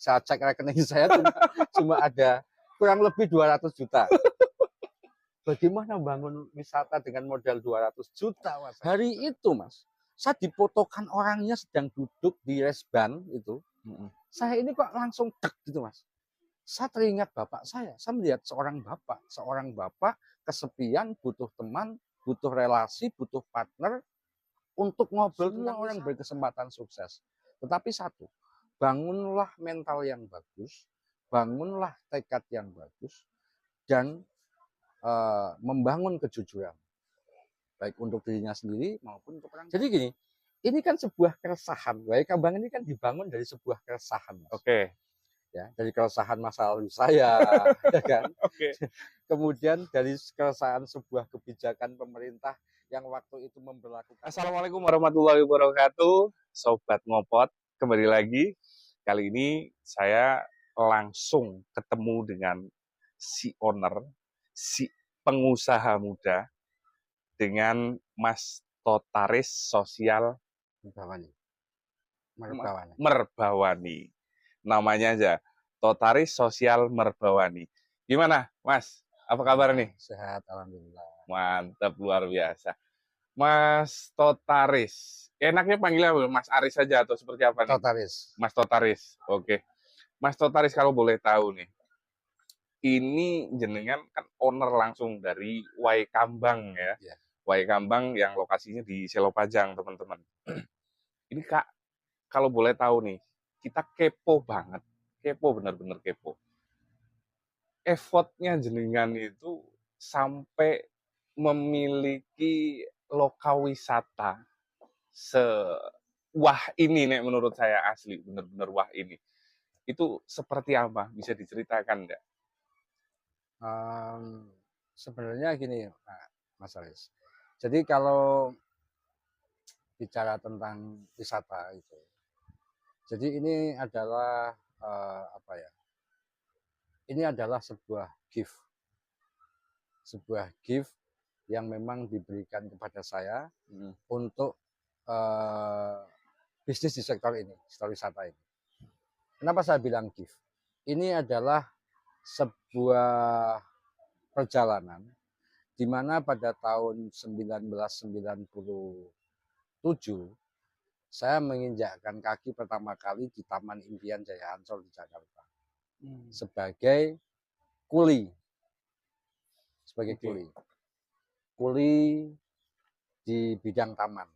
Saya cek rekening saya cuma ada kurang lebih 200 juta. Bagaimana bangun wisata dengan modal 200 juta, Mas? Hari itu, Mas, saya difotokan orangnya sedang duduk di resban itu. Saya ini kok langsung dek gitu, Mas. Saya teringat bapak saya melihat seorang bapak kesepian, butuh teman, butuh relasi, butuh partner untuk ngobrol tentang orang berkesempatan sukses. Tetapi satu, bangunlah mental yang bagus, bangunlah tekad yang bagus, dan membangun kejujuran. Baik untuk dirinya sendiri maupun untuk orang. Jadi gini, ini kan sebuah keresahan. Waikambang ini kan dibangun dari sebuah keresahan. Oke. Ya, dari keresahan masa lalu saya, ya kan? Oke. Kemudian dari keresahan sebuah kebijakan pemerintah yang waktu itu memberlakukan. Assalamualaikum warahmatullahi wabarakatuh, Sobat Ngopot. Kembali lagi, kali ini saya langsung ketemu dengan si owner, si pengusaha muda, dengan Mas Totaris Sosial Merbawani. Namanya aja, Totaris Sosial Merbawani. Gimana, Mas? Apa kabar nih? Sehat, alhamdulillah. Mantap, luar biasa. Mas Totaris, enaknya panggilnya Mas Aris saja atau seperti apa nih? Totaris. Mas Totaris, oke. Mas Totaris, kalau boleh tahu nih, ini jenengan kan owner langsung dari Waikambang ya. Yeah. Waikambang yang lokasinya di Selopajang, teman-teman. Ini Kak, kalau boleh tahu nih, kita kepo banget. Kepo, bener-bener kepo. Effortnya jenengan itu sampai memiliki lokal wisata wah ini nih menurut saya asli, bener-bener wah ini. Itu seperti apa? Bisa diceritakan nggak? Sebenarnya gini, Mas Aris. Jadi kalau bicara tentang wisata itu, jadi ini adalah ini adalah sebuah gift yang memang diberikan kepada saya untuk bisnis di sektor wisata ini. Kenapa saya bilang gift? Ini adalah sebuah perjalanan di mana pada tahun 1997 saya menginjakkan kaki pertama kali di Taman Impian Jaya Ancol di Jakarta sebagai kuli. Kuli di bidang taman,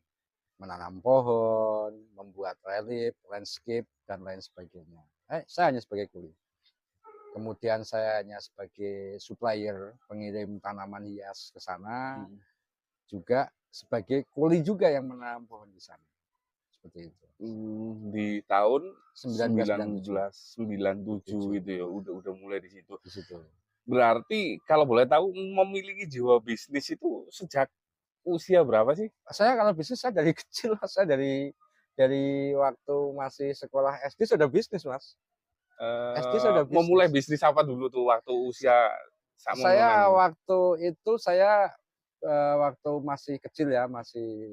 menanam pohon, membuat relief, landscape, dan lain sebagainya. Saya hanya sebagai kuli. Kemudian saya hanya sebagai supplier, pengirim tanaman hias ke sana, juga sebagai kuli juga yang menanam pohon di sana. Seperti itu. Di tahun 1997 itu ya, udah mulai di situ. Di situ. Berarti kalau boleh tahu memiliki jiwa bisnis itu sejak usia berapa sih? Saya kalau bisnis saya dari kecil, saya dari waktu masih sekolah SD sudah bisnis, Mas. SD sudah bisnis. Memulai bisnis apa dulu tuh waktu usia? Waktu itu waktu masih kecil ya, masih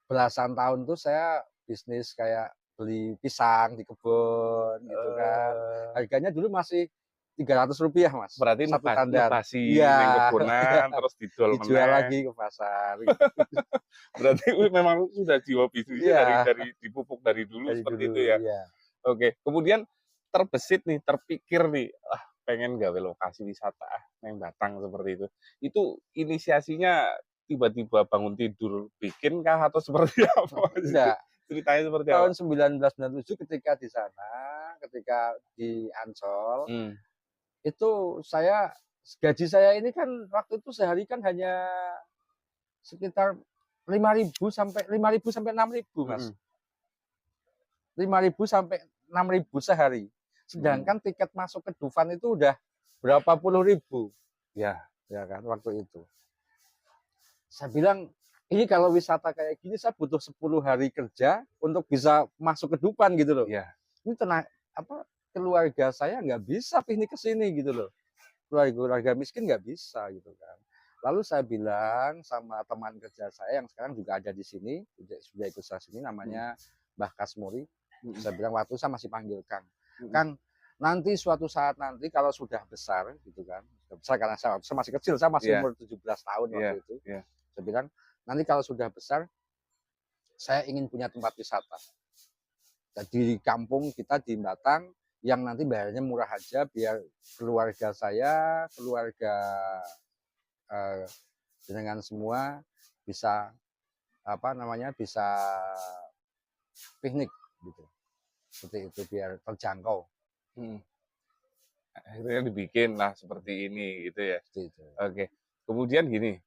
belasan tahun tuh saya bisnis kayak beli pisang di kebun gitu kan. Harganya dulu masih Rp300, Mas. Berarti ngebasi kebunan terus dijual lagi ke pasar. Berarti memang sudah jiwa bisnisnya dari dipupuk dari dulu seperti itu ya. Iya. Oke, kemudian terpikir nih, pengen gawe lokasi wisata yang Batang seperti itu. Itu inisiasinya tiba-tiba bangun tidur bikin kah atau seperti apa? Enggak. Ceritanya seperti tahun apa? 1997 ketika di Ancol, itu gaji saya ini kan waktu itu sehari kan hanya sekitar 5.000 sampai 6.000, Mas. 5.000 sampai 6.000 sehari. Sedangkan tiket masuk ke Dufan itu udah berapa puluh ribu. Ya kan waktu itu. Saya bilang, ini kalau wisata kayak gini saya butuh 10 hari kerja untuk bisa masuk ke Dufan gitu loh. Ya. Ini keluarga saya nggak bisa piknik ke sini gitu loh. Keluarga miskin nggak bisa gitu kan. Lalu saya bilang sama teman kerja saya yang sekarang juga ada di sini, sudah ikut saya sini, namanya Mbah Kasmuri. Mhm. Saya bilang waktu saya masih panggil Kang. Mhm. Kang, nanti suatu saat nanti kalau sudah besar gitu kan. Besar karena saya masih kecil, saya masih Iya. umur 17 tahun Iya, waktu itu. iya. Saya bilang, nanti kalau sudah besar, saya ingin punya tempat wisata. Di kampung kita di Batang, yang nanti bayarnya murah aja, biar keluarga saya, keluarga dengan semua bisa bisa piknik gitu. Seperti itu biar terjangkau. Mhm. Akhirnya dibikin lah seperti ini gitu ya. Seperti itu. Oke. Kemudian gini,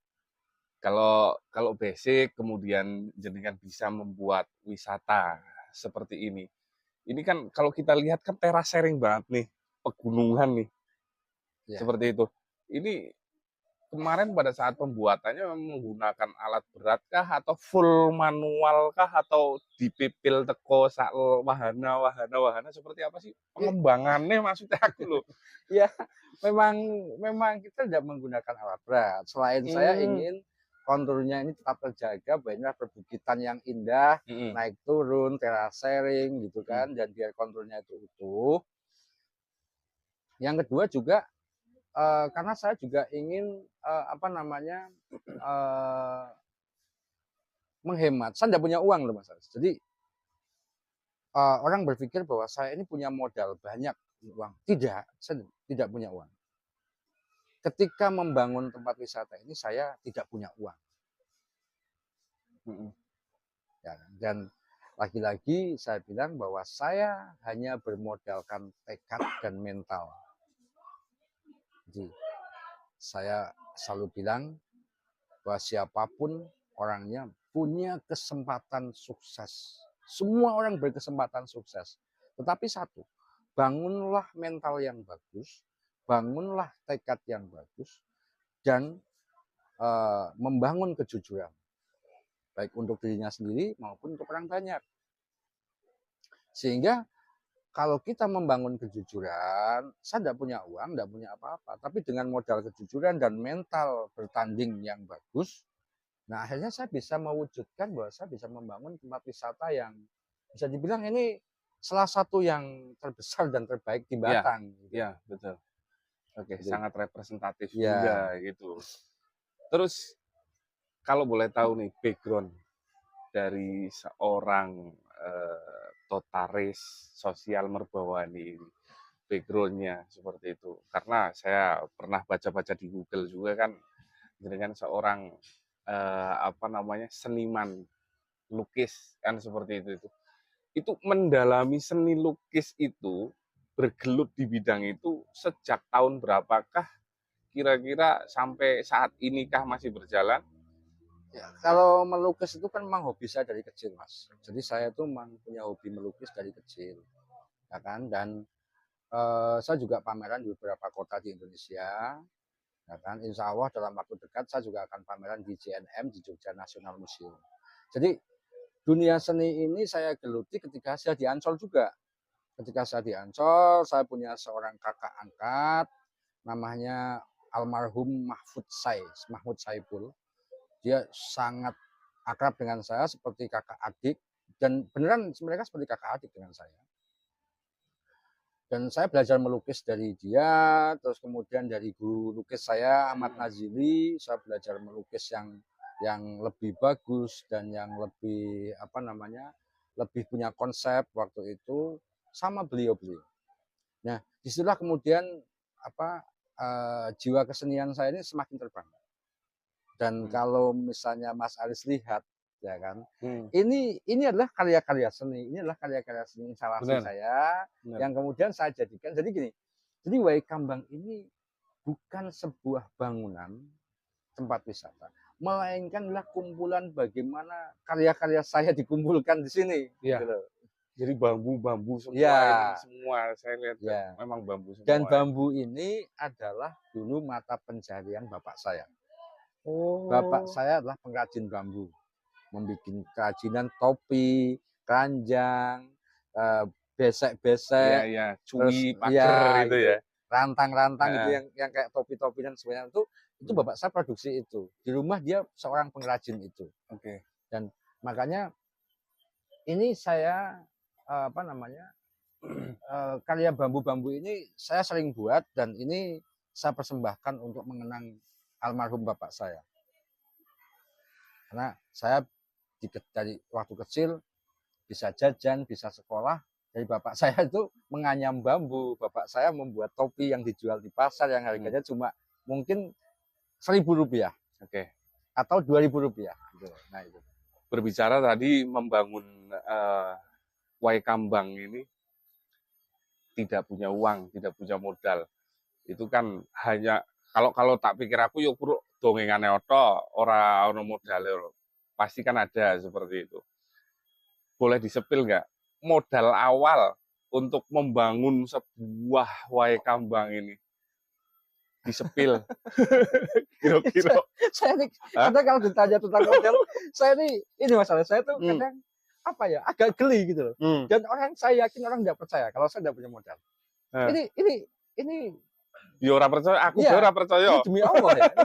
kalau kalau basic kemudian jenengan bisa membuat wisata seperti ini. Ini kan kalau kita lihat kan terasering banget nih, pegunungan nih, Ya. seperti itu. Ini kemarin pada saat pembuatannya menggunakan alat berat kah atau full manual kah atau dipipil teko sak wahana seperti apa sih pengembangannya maksudnya aku loh. Ya, memang kita tidak menggunakan alat berat. Selain saya Hmm. ingin konturnya ini tetap terjaga, banyak perbukitan yang indah, Mm-mm. naik turun, terasering gitu kan, dan biar konturnya itu utuh. Yang kedua juga karena saya juga ingin menghemat. Saya tidak punya uang loh Mas. Jadi orang berpikir bahwa saya ini punya modal banyak uang. Tidak, saya tidak punya uang. Ketika membangun tempat wisata ini saya tidak punya uang. Mm-mm. Ya, dan lagi-lagi saya bilang bahwa saya hanya bermodalkan tekad dan mental. Jadi saya selalu bilang bahwa siapapun orangnya punya kesempatan sukses. Semua orang berkesempatan sukses. Tetapi satu, bangunlah mental yang bagus, bangunlah tekad yang bagus, dan membangun kejujuran. Baik untuk dirinya sendiri maupun untuk orang banyak. Sehingga kalau kita membangun kejujuran, saya tidak punya uang, tidak punya apa-apa. Tapi dengan modal kejujuran dan mental bertanding yang bagus, nah akhirnya saya bisa mewujudkan bahwa saya bisa membangun tempat wisata yang bisa dibilang ini salah satu yang terbesar dan terbaik di Ya, Batang. ya betul. Oke, Jadi, sangat representatif ya, juga gitu. Terus kalau boleh tahu nih background dari seorang Totaris Sosial Merbawani ini, backgroundnya seperti itu. Karena saya pernah baca-baca di Google juga kan, dengan seorang seniman lukis kan seperti itu. Itu mendalami seni lukis itu bergelut di bidang itu sejak tahun berapakah kira-kira sampai saat inikah masih berjalan? ya, kalau melukis itu kan memang hobi saya dari kecil, Mas. Jadi saya tuh memang punya hobi melukis dari kecil, ya kan? Dan saya juga pameran di beberapa kota di Indonesia, ya kan? Insya Allah dalam waktu dekat saya juga akan pameran di JNM di Jogja National Museum. Jadi dunia seni ini saya geluti ketika saya di Ancol juga. Ketika saya di Ancol, saya punya seorang kakak angkat, namanya almarhum Mahmud Saipul. Dia sangat akrab dengan saya seperti kakak adik, dan beneran mereka seperti kakak adik dengan saya. Dan saya belajar melukis dari dia, terus kemudian dari guru lukis saya Ahmad Nazili, saya belajar melukis yang lebih bagus dan yang lebih lebih punya konsep waktu itu sama beliau-beliau. Nah, disitulah kemudian jiwa kesenian saya ini semakin terbang. Dan kalau misalnya Mas Aris lihat, ya kan, ini adalah karya-karya seni, ini adalah karya-karya seni instalasi saya yang kemudian saya jadikan. Jadi Wai Kambang ini bukan sebuah bangunan tempat wisata, melainkan adalah kumpulan bagaimana karya-karya saya dikumpulkan di sini. Iya. Gitu. Jadi bambu-bambu semua Ya. ini semua saya lihat Ya. memang bambu semua. Dan bambu ini adalah dulu mata pencarian bapak saya. Bapak saya adalah pengrajin bambu, membuat kerajinan topi, keranjang, besek-besek, Iya, terus cuy, pager itu ya. rantang-rantang itu yang kayak topi-topi dan sebagainya itu bapak saya produksi itu. Di rumah dia seorang pengrajin itu. Oke. Dan makanya ini saya apa namanya karya bambu-bambu ini saya sering buat dan ini saya persembahkan untuk mengenang almarhum bapak saya. Karena saya dari waktu kecil bisa jajan, bisa sekolah. Dari bapak saya itu menganyam bambu. Bapak saya membuat topi yang dijual di pasar yang harganya cuma mungkin Rp1.000 Oke. atau Rp2.000. Gitu. Nah itu. Berbicara tadi membangun Waikambang ini tidak punya uang, tidak punya modal. Itu kan hanya kalau tak pikir aku yo puruk dongengane oto, ora ono modale. Pasti kan ada seperti itu. Boleh disepil nggak modal awal untuk membangun sebuah Waikambang ini? Disepil. Kira-kira. Saya nih, kadang kalau ditanya tentang modal, saya ini masalah saya tuh kadang apa ya agak geli gitu loh. Dan saya yakin orang nggak percaya kalau saya nggak punya modal. Ini ya ora percaya, aku ya, ora percaya. Ini demi Allah ya, ini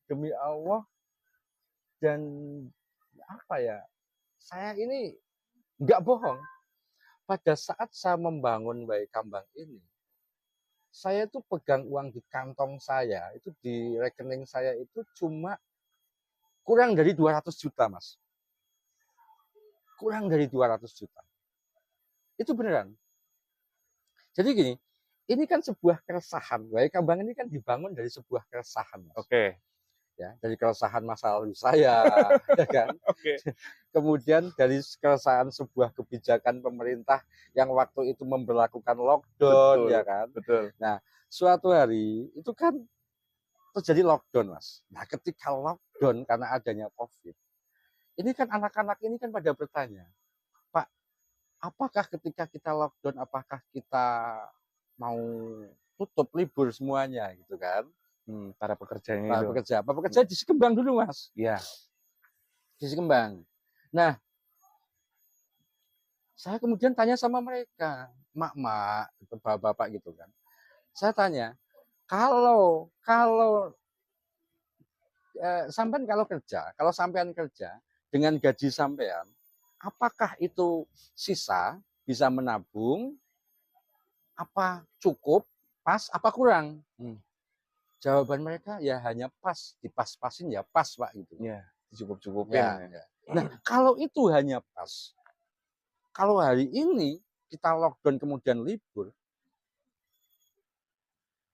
demi Allah dan apa ya? Saya ini nggak bohong. Pada saat saya membangun Waikambang ini, saya tuh pegang uang di kantong saya, itu di rekening saya itu cuma kurang dari 200 juta, Mas. Kurang dari 200 juta. Itu beneran. Jadi gini, ini kan sebuah keresahan. Waikambang ini kan dibangun dari sebuah keresahan, Mas. Oke. Ya, dari keresahan masa lalu saya, ya kan? Oke. Kemudian dari keresahan sebuah kebijakan pemerintah yang waktu itu memberlakukan lockdown, betul, ya kan? Betul. Nah, suatu hari itu kan terjadi lockdown, Mas. Nah, ketika lockdown karena adanya COVID, ini kan anak-anak ini kan pada bertanya, Pak, apakah ketika kita lockdown, apakah kita mau tutup libur semuanya, gitu kan? Para pekerjanya Para itu. pekerja di Sekembang dulu, Mas. Iya. Di Sekembang. Nah, saya kemudian tanya sama mereka, mak-mak, bapak-bapak gitu kan. Saya tanya, kalau sampean kalau sampean kerja dengan gaji sampean, apakah itu sisa bisa menabung? Apa cukup, pas, apa kurang? Jawaban mereka ya hanya pas, dipas-pasin ya pas, Pak, gitu. Ya, cukup-cukupin. Ya. Nah, kalau itu hanya pas, kalau hari ini kita lockdown kemudian libur,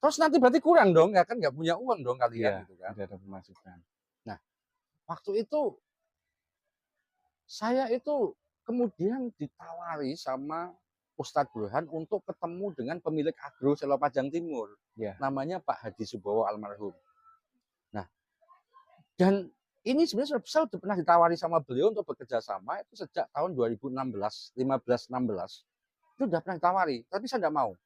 terus nanti berarti kurang dong, ya kan nggak punya uang dong kalian, gitu kan? Tidak ada pemasukan. Nah, waktu itu saya itu kemudian ditawari sama Ustadz Burhan untuk ketemu dengan pemilik Agro Selopajang Timur, namanya Pak Hadi Subowo almarhum. Nah, dan ini sebenarnya saya sudah pernah ditawari sama beliau untuk bekerja sama itu sejak tahun 2016, 15-16. Itu sudah pernah ditawari, tapi saya tidak mau.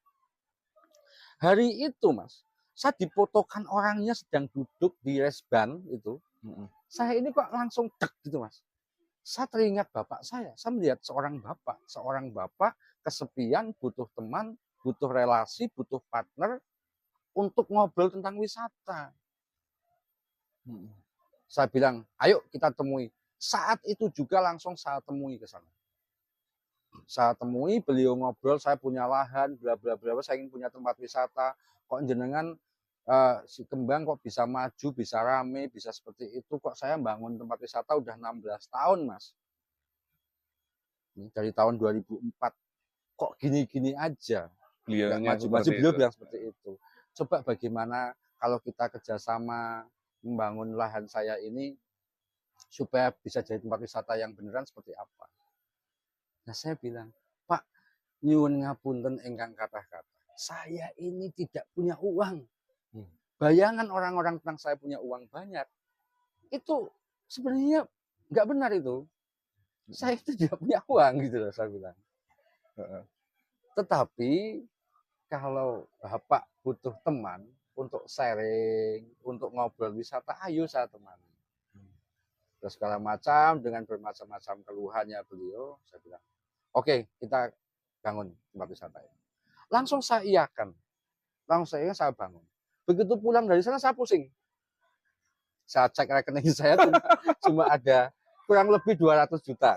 Hari itu, Mas, saya difotokan orangnya sedang duduk di resban itu. Saya ini kok langsung dek gitu, Mas. Saya teringat bapak saya melihat seorang bapak kesepian, butuh teman, butuh relasi, butuh partner untuk ngobrol tentang wisata. Saya bilang, ayo kita temui. Saat itu juga langsung saya temui ke sana. Saya temui, beliau ngobrol, saya punya lahan, bla bla bla, saya ingin punya tempat wisata. Kok jenengan si Kembang kok bisa maju, bisa rame, bisa seperti itu. Kok saya bangun tempat wisata udah 16 tahun, Mas. Dari tahun 2004. Kok gini-gini aja. Nggak maju-maju, beliau bilang seperti itu. Coba bagaimana kalau kita kerjasama membangun lahan saya ini supaya bisa jadi tempat wisata yang beneran seperti apa. Nah, saya bilang, Pak, nyuwun ngapunten ingkang kathah-kathah. Saya ini tidak punya uang. Bayangan orang-orang tentang saya punya uang banyak, itu sebenarnya nggak benar itu. Saya itu tidak punya uang gitu loh, saya bilang. Tetapi kalau Bapak butuh teman untuk sharing, untuk ngobrol wisata, ayo saya temani. Terus segala macam dengan bermacam-macam keluhannya beliau, saya bilang, oke, kita bangun tempat wisata ini. Langsung saya iakan, saya bangun. Begitu pulang dari sana saya pusing. Saya cek rekening saya cuma ada kurang lebih 200 juta.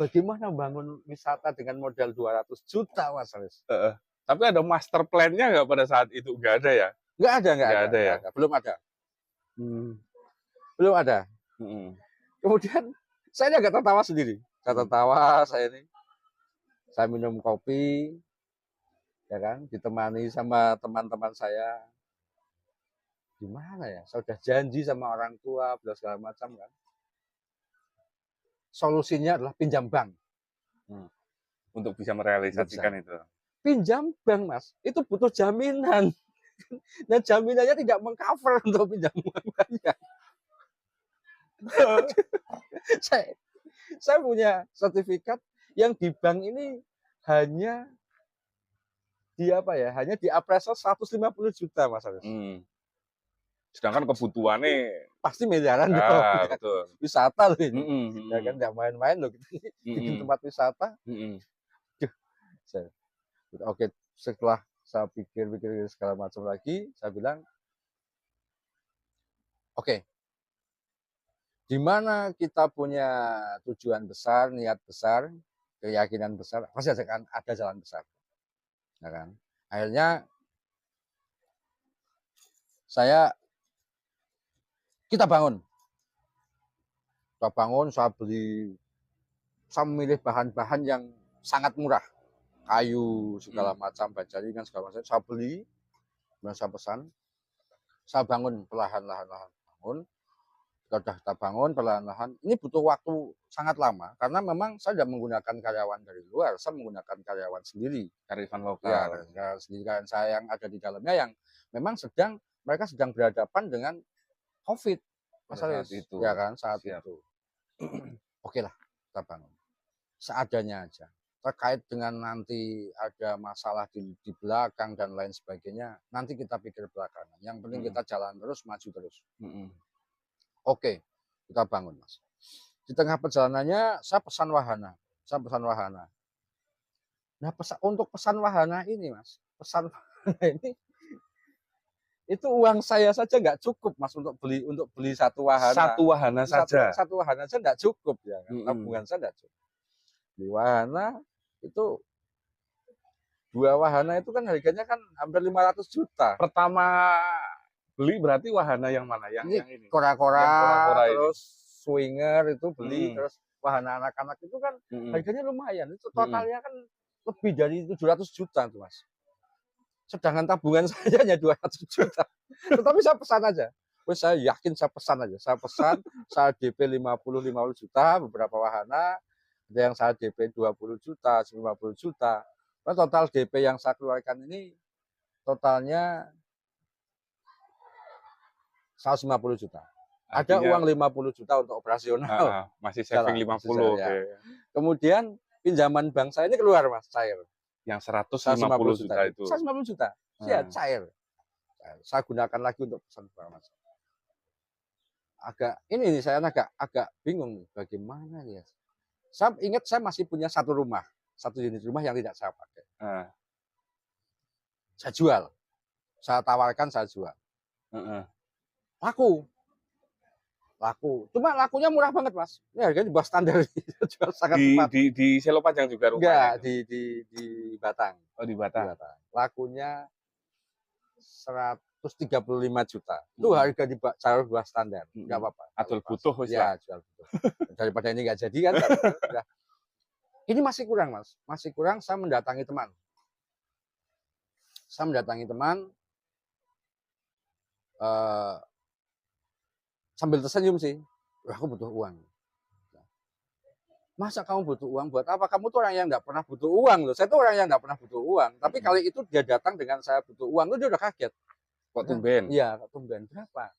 bagaimana bangun wisata dengan modal 200 juta, Mas Haris? Heeh. Tapi ada master plan-nya nggak pada saat itu? Nggak ada ya? Nggak ada, Nggak ada ya? belum ada, Hmm. belum ada. Mm-mm. Kemudian saya ini agak tertawa sendiri. Saya tertawa, saya minum kopi, ya kan, ditemani sama teman-teman saya. Gimana ya? Saya udah janji sama orang tua, bla segala macam kan. Solusinya adalah pinjam bank. Untuk bisa merealisasikan itu. Pinjam bank, Mas, itu butuh jaminan. Dan jaminannya tidak mengcover untuk pinjam banknya. saya punya sertifikat yang di bank ini hanya hanya di appraisal 150 juta, Mas Haris. Sedangkan kebutuhannya pasti miliaran dong. Betul. Wisata loh ini. Ya kan, nggak main-main loh kita bikin tempat wisata. Oke, setelah saya pikir-pikir segala macam lagi, saya bilang, oke, di mana kita punya tujuan besar, niat besar, keyakinan besar, pasti ada jalan besar. Ya kan? Akhirnya kita bangun, saya memilih bahan-bahan yang sangat murah, kayu segala macam, bajaringan segala macam, saya beli, kemudian saya pesan, saya bangun perlahan-lahan bangun. Kita bangun perlahan-lahan. Ini butuh waktu sangat lama karena memang saya tidak menggunakan karyawan dari luar, saya menggunakan karyawan sendiri, karyawan lokal. Ya, sendiri karyawan saya yang ada di dalamnya yang memang mereka sedang berhadapan dengan COVID saat itu. Ya kan, saat itu. Oke lah, kita bangun. Seadanya aja. Terkait dengan nanti ada masalah di belakang dan lain sebagainya, nanti kita pikir belakangan. Yang penting kita jalan terus, maju terus. Oke, kita bangun, Mas. Di tengah perjalanannya, saya pesan wahana. Nah, untuk pesan wahana ini, Mas, itu uang saya saja nggak cukup, Mas, untuk beli satu wahana. Satu wahana saja nggak cukup ya. Tabungan saya nggak cukup. Di wahana itu 2 wahana itu kan harganya kan hampir 500 juta. Pertama beli berarti wahana yang mana? Yang ini. Kora-kora terus swinger itu beli, terus wahana anak-anak itu kan harganya lumayan. Itu totalnya kan lebih dari 700 juta tuh, Mas. Sedangkan tabungan saya hanya 200 juta. Tetapi saya pesan aja. Saya yakin saya pesan aja. Saya DP 50 juta beberapa wahana. Ada yang saya DP 20 juta, 50 juta. Nah, total DP yang saya keluarkan ini totalnya 150 juta. Ada uang 50 juta untuk operasional. Masih saving 50. Ya. Kemudian pinjaman bank saya ini keluar, Mas, cair. Yang 150 juta itu. 150 juta. Ya, cair. Saya gunakan lagi untuk pesan barang, Mas. Saya agak bingung bagaimana ya. Saya ingat saya masih punya satu unit rumah yang tidak saya pakai. Saya jual. Saya tawarkan, saya jual. Laku. Cuma lakunya murah banget, Mas. Ini harganya di bawah standar. Jual sangat cepat. Di Selopajang juga rumahnya? Enggak, di Batang. Oh, di Batang. Lakunya 135 juta. Itu harga di bawah standar. Enggak apa-apa. Atau butuh. Ya, jual butuh. Daripada ini enggak jadi kan. Ini masih kurang, Mas. Masih kurang, saya mendatangi teman. Sambil tersenyum sih, aku butuh uang. Masa kamu butuh uang buat apa? Kamu tuh orang yang nggak pernah butuh uang loh. Saya tuh orang yang nggak pernah butuh uang. Tapi kali itu dia datang dengan saya butuh uang, dia udah kaget. Kok tumben? Iya, kok tumben. Berapa?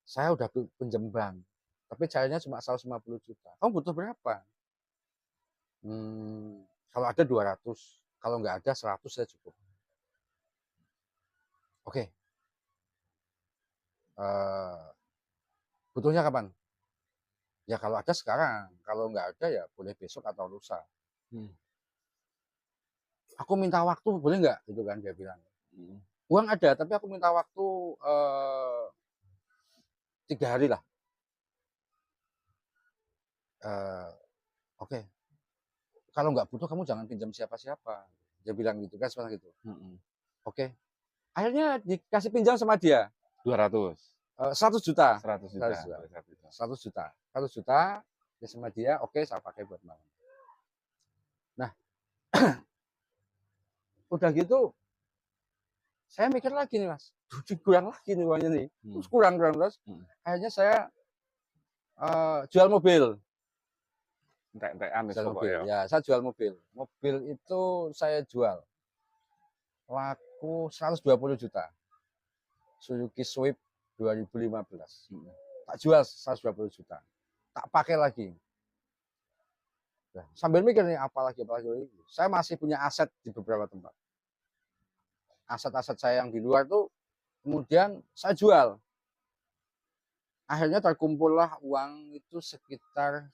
Saya udah pinjam bank, tapi cairnya cuma 150 juta. Kamu butuh berapa? Kalau ada 200, kalau nggak ada 100 saya cukup. Oke. Butuhnya kapan? Ya kalau ada sekarang, kalau nggak ada ya boleh besok atau lusa. Aku minta waktu boleh nggak? Gitu kan dia bilang. Uang ada, tapi aku minta waktu 3 hari lah. Oke, kalau nggak butuh kamu jangan pinjam siapa-siapa. Dia bilang gitu kan seperti itu. Oke, akhirnya dikasih pinjam sama dia 200, 100 juta. 100 juta. 100 juta. Oh, 100 juta. 100 juta. 100 juta ya sama dia, oke saya pakai buat bangun. Nah, udah gitu saya mikir lagi nih Mas, kurang lagi nih uangnya nih. Terus kurang terus. Akhirnya saya jual mobil. Entek-entekan wis Jual mobil. pokoknya. Ya, saya jual mobil. Mobil itu saya jual laku 120 juta. Suzuki Swift 2015. Tak jual 120 juta. Tak pakai lagi. Nah, sambil mikir nih apalagi. Saya masih punya aset di beberapa tempat. Aset-aset saya yang di luar tuh kemudian saya jual. Akhirnya terkumpullah uang itu sekitar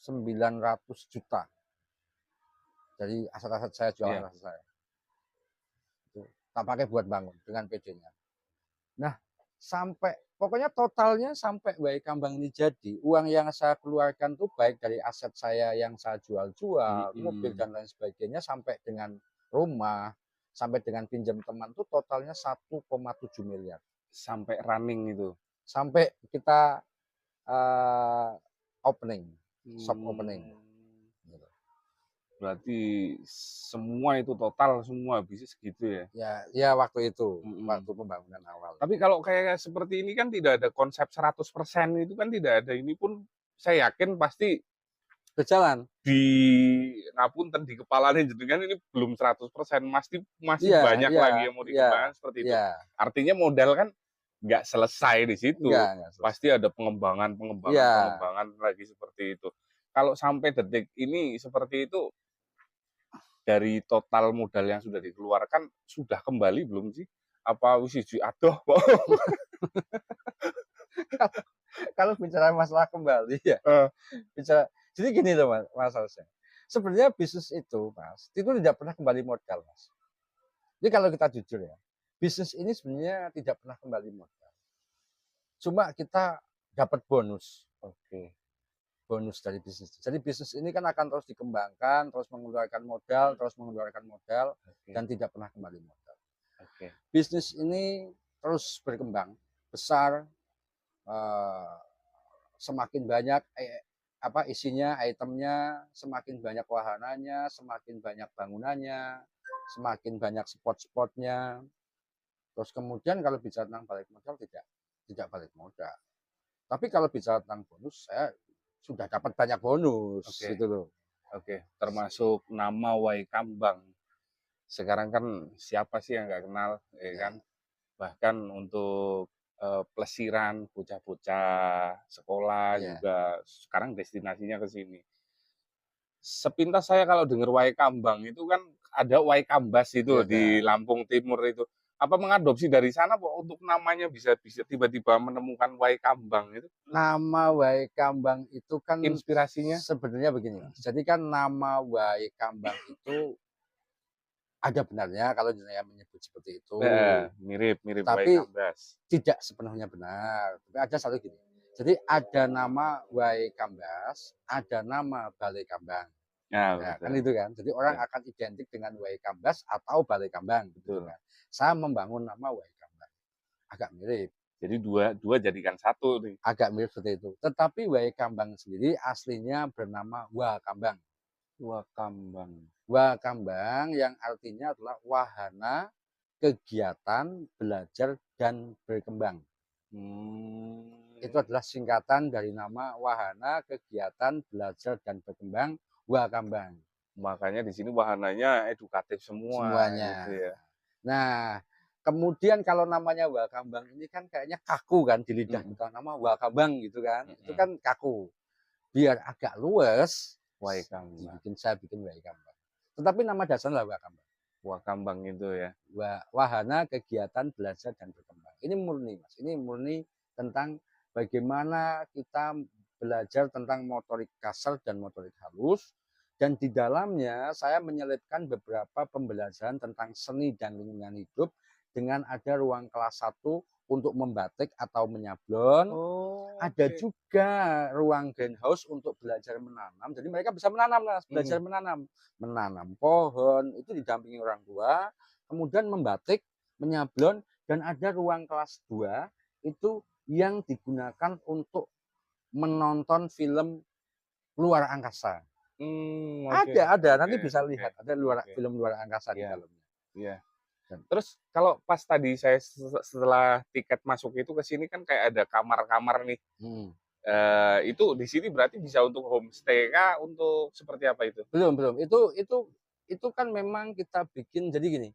900 juta. Jadi aset-aset saya jualan aset saya. Itu tak pakai buat bangun dengan PD-nya. Nah, sampai pokoknya totalnya sampai Wai Kambang ini jadi, uang yang saya keluarkan tuh baik dari aset saya yang saya jual-jual, mobil dan lain sebagainya, sampai dengan rumah, sampai dengan pinjam teman tuh totalnya 1,7 miliar. Sampai running itu. Sampai kita opening, shop opening. Berarti semua itu total semua bisnis segitu ya? Ya waktu itu, waktu pembangunan awal. Tapi kalau kayak seperti ini kan tidak ada konsep 100% itu kan tidak ada. Ini pun saya yakin pasti berjalan. Di ngapunten di kepalanya jenengan ini belum 100%, masih banyak lagi yang mau dikembangkan seperti itu. Artinya modal kan nggak selesai di situ. Pasti ada pengembangan lagi seperti itu. Kalau sampai detik ini seperti itu, dari total modal yang sudah dikeluarkan sudah kembali belum sih? Apa wis adoh kok? Kalau bicara masalah kembali ya, jadi gini loh Mas Alsen. Sebenarnya bisnis itu Mas, itu tidak pernah kembali modal Mas. Jadi kalau kita jujur ya, bisnis ini sebenarnya tidak pernah kembali modal. Cuma kita dapat bonus. Bonus dari bisnis. Jadi bisnis ini kan akan terus dikembangkan, terus mengeluarkan modal, dan tidak pernah kembali modal. Bisnis ini terus berkembang, besar, semakin banyak isinya, itemnya, semakin banyak wahananya, semakin banyak bangunannya, semakin banyak spot-spotnya. Terus kemudian kalau bicara tentang balik modal, tidak balik modal. Tapi kalau bicara tentang bonus, saya sudah dapat banyak bonus gitu loh. Termasuk nama Wai Kambang. Sekarang kan siapa sih yang nggak kenal, kan? Bahkan untuk pelesiran bocah-bocah sekolah juga sekarang destinasinya ke sini. Sepintas saya kalau dengar Wai Kambang itu kan ada Wai Kambas itu di Lampung Timur itu. Apa mengadopsi dari sana Pak untuk namanya bisa tiba-tiba menemukan Wai Kambang itu? Nama Wai Kambang itu kan inspirasinya sebenarnya begini Mas. Jadi kan nama Wai Kambang itu ada benarnya kalau saya menyebut seperti itu. Mirip tapi Wai Kambas. Tidak sepenuhnya benar. Tapi ada satu gini. Jadi ada nama Wai Kambas, ada nama Balai Kambang. Kan itu kan. Jadi orang akan identik dengan Wai Kambas atau Balai Kambang. Betul kan. Saya membangun nama Wai Kambang. Agak mirip. Jadi dua jadikan satu nih. Agak mirip seperti itu. Tetapi Wai Kambang sendiri aslinya bernama Wakambang. Wakambang yang artinya adalah wahana kegiatan belajar dan berkembang. Itu adalah singkatan dari nama wahana kegiatan belajar dan berkembang Wakambang. Makanya di sini wahananya edukatif semuanya. Gitu ya. Nah, kemudian kalau namanya Wakambang ini kan kayaknya kaku kan di lidah kita, nama Wakambang gitu kan. Itu kan kaku. Biar agak luas, saya bikin Wai Kambang. Tetapi nama dasarnya Wakambang. Wakambang itu ya. Wahana kegiatan belajar dan berkembang. Ini murni Mas. Ini murni tentang bagaimana kita belajar tentang motorik kasar dan motorik halus. Dan di dalamnya saya menyelipkan beberapa pembelajaran tentang seni dan lingkungan hidup dengan ada ruang kelas 1, untuk membatik atau menyablon. Oh, Ada oke. juga ruang greenhouse untuk belajar menanam. Jadi mereka bisa menanam, Mas, belajar Mhm. menanam. Menanam pohon, itu didampingi orang tua, kemudian membatik, menyablon, dan ada ruang kelas 2 itu yang digunakan untuk menonton film luar angkasa. Oke Ada, oke nanti bisa oke lihat, ada oke. film luar angkasa di Iya dalamnya. iya. Dan Terus kalau pas tadi saya setelah tiket masuk itu ke sini kan kayak ada kamar-kamar nih, mhm. itu di sini berarti bisa untuk homestay kah, untuk seperti apa itu? Belum belum, itu kan memang kita bikin jadi gini,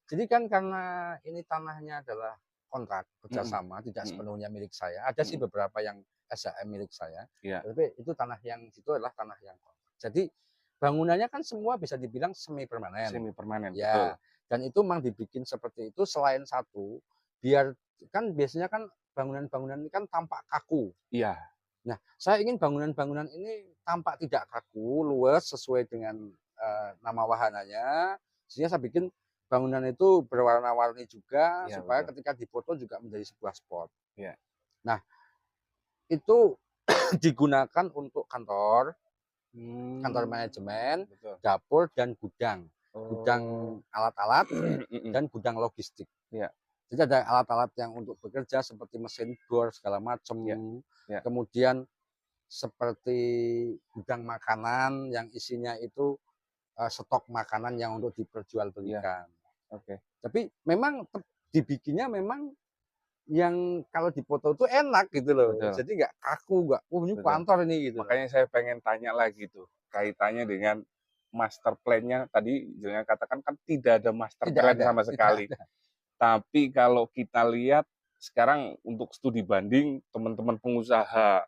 jadi kan karena ini tanahnya adalah kontrak Mhm kerjasama, tidak mhm sepenuhnya milik saya, ada sih mhm. beberapa yang SHM milik saya, Iya, tapi itu tanah yang situ adalah tanah yang kontrak. Jadi bangunannya kan semua bisa dibilang semi permanen, semi permanen, betul. ya, dan itu memang dibikin seperti itu selain satu, biar kan biasanya kan bangunan-bangunan ini kan tampak kaku. Iya, Nah, saya ingin bangunan-bangunan ini tampak tidak kaku, luas sesuai dengan nama wahananya. Sehingga saya bikin bangunan itu berwarna-warni juga iya supaya betul. ketika difoto juga menjadi sebuah spot. Iya. Nah, itu digunakan untuk kantor, kantor manajemen, Betul. dapur dan gudang. Gudang Oh. alat-alat Mhm. dan gudang logistik. Iya Jadi ada alat-alat yang untuk bekerja seperti mesin bor segala macam. iya iya. Kemudian seperti gudang makanan yang isinya itu stok makanan yang untuk Iya, diperjualbelikan. oke. Tapi memang dibikinnya memang yang kalau dipoto itu enak gitu loh. Betul Jadi nggak kaku, nggak, ini betul. kantor ini gitu loh. Makanya saya pengen tanya lagi tuh, kaitannya dengan master plan-nya tadi Julian katakan kan tidak ada master Tidak plan ada, sama tidak sekali. ada. Tapi kalau kita lihat sekarang untuk studi banding teman-teman pengusaha,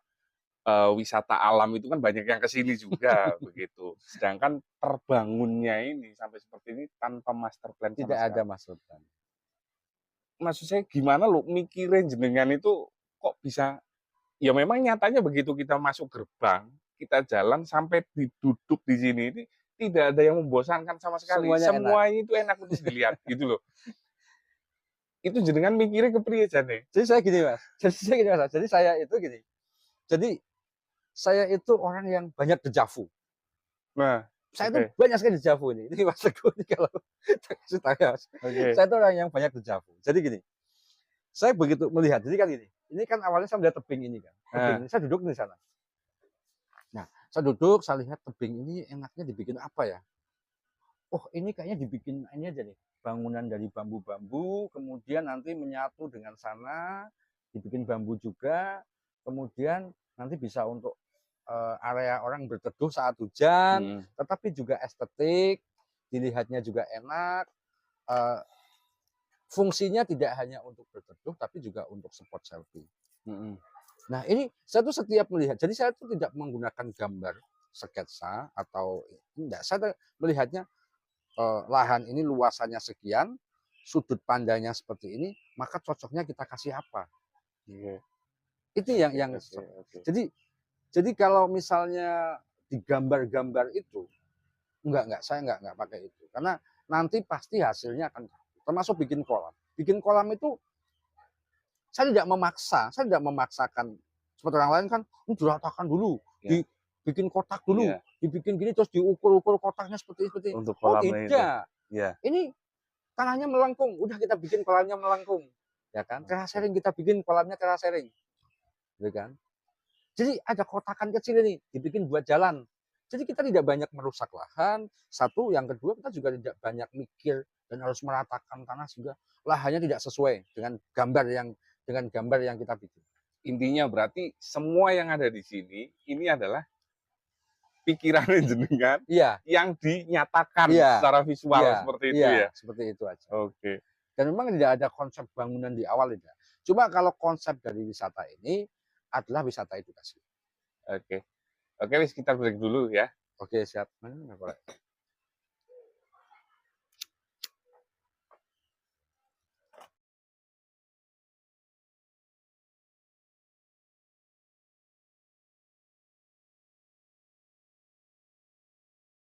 wisata alam itu kan banyak yang ke sini juga begitu. Sedangkan terbangunnya ini sampai seperti ini tanpa master plan sama Tidak ada sekali. masukan. Maksud saya gimana loh mikirin jenengan itu kok bisa ya memang nyatanya begitu kita masuk gerbang, kita jalan sampai duduk di sini ini tidak ada yang membosankan sama sekali. Semuanya enak. Semuanya itu enak untuk dilihat gitu loh. Itu jenengan mikirnya kepriye jane? Jadi saya gini mas, jadi saya itu gini. Jadi saya itu orang yang banyak dejavu. Nah, Saya itu oke banyak sekali dejavu ini. Ini Mas Teguh ini kalau kasih tahu ya, Mas. oke. Saya itu orang yang banyak dejavu. Jadi gini, saya begitu melihat, jadi kan ini kan awalnya saya melihat tebing ini kan, tebing Nah, ini, saya duduk di sana. Nah, saya duduk, saya lihat tebing ini enaknya dibikin apa ya? Oh, ini kayaknya dibikin ini aja nih, bangunan dari bambu-bambu, kemudian nanti menyatu dengan sana, dibikin bambu juga, kemudian nanti bisa untuk area orang berteduh saat hujan, mhm tetapi juga estetik, dilihatnya juga enak, eh, fungsinya tidak hanya untuk berteduh, tapi juga untuk spot selfie. mhm. Nah, ini saya tuh setiap melihat, jadi saya tuh tidak menggunakan gambar sketsa atau enggak, saya melihatnya lahan ini luasannya sekian, sudut pandangnya seperti ini, maka cocoknya kita kasih apa? Oke Itu oke yang oke oke. jadi jadi kalau misalnya digambar-gambar itu, enggak, saya enggak pakai itu. Karena nanti pasti hasilnya akan termasuk bikin kolam. Bikin kolam itu saya tidak memaksakan seperti orang lain kan, ini diratakan dulu, Iya dibikin kotak dulu, iya, dibikin gini terus diukur-ukur kotaknya seperti ini. untuk Oh kolamnya itu. tidak, Iya. ini tanahnya melengkung, udah kita bikin kolamnya melengkung, ya kan? Oke. Terasering kita bikin kolamnya terasering, gitu kan? Jadi ada kotakan kecil ini dibikin buat jalan. Jadi kita tidak banyak merusak lahan. Satu, yang kedua kita juga tidak banyak mikir dan harus meratakan tanah sehingga lahannya tidak sesuai dengan gambar yang kita bikin. Intinya berarti semua yang ada di sini ini adalah pikiran jenengan Iya, yang dinyatakan iya, secara visual iya, seperti itu iya, ya? seperti itu aja. Oke Dan memang tidak ada konsep bangunan di awal tidak. Cuma kalau konsep dari wisata ini adalah wisata edukasi. oke. Oke wis kita break dulu ya. Oke, siap. Mana,